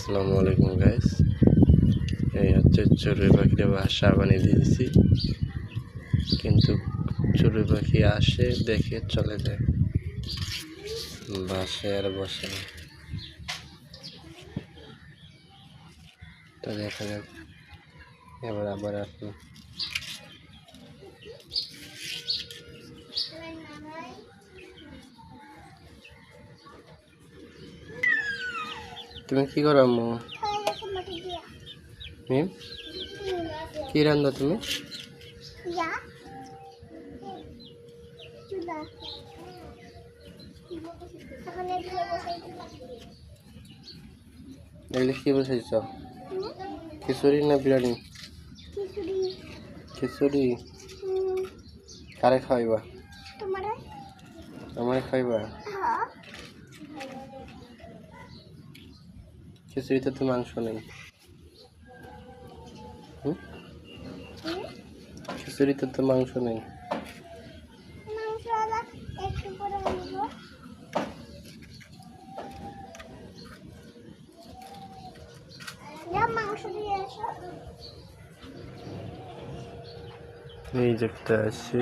আসসালামু আলাইকুম গাইস। এই হচ্ছে চড়ুই পাখির বাসা বানিয়ে দিয়েছি, কিন্তু চড়ুই পাখি আসে দেখে চলে যায়, বাসায় আর বসে না। তো দেখা যাক এবার আবার আসুন। তুমি কি করো আম্মু? কি রান্না তুমি? এগুলো কি বসাইছ? খিচুড়ি না বিরিয়ানি? খিচুড়ি। কারে খাইবা? আমারে খাইবা? খিচুড়িতে তো মাংস নেই। খিচুড়িতে তো মাংস নেই। এই দেখতে আসি।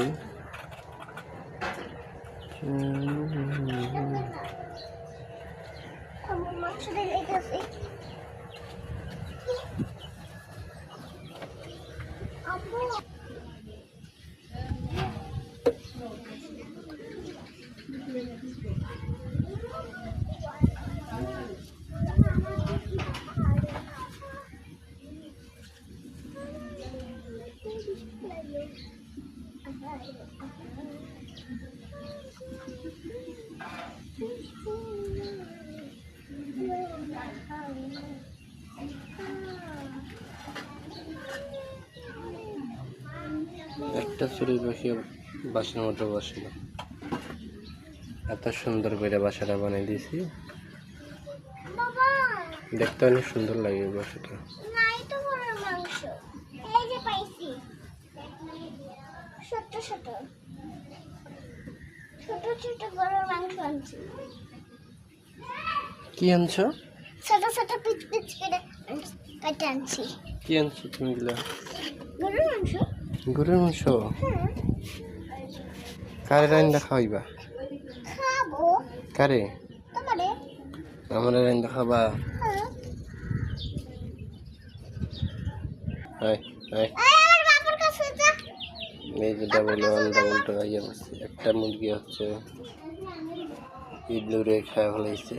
একটা চড়ুই পাখি বাসার মধ্যে বসে না, এত সুন্দর করে বাসাটা বানিয়ে দিয়েছি। দেখতে অনেক সুন্দর লাগে বাসাটা। কি আনছো? ছোট ছোট পিচ পিচ করে কেটে আনছি। কি আনছো তুমি? গরুর মাংস। গরুর মাংস? কারে রান্না খাওয়াইবা? খাবো। কারে? তোমারে। আমারে রান্না খাবা? হাই হাই, আমার বাবার কাছে যা। এই যে ডাবল একটা মুরগি হচ্ছে ইবলুরে খাওয়া ফেলাইছে।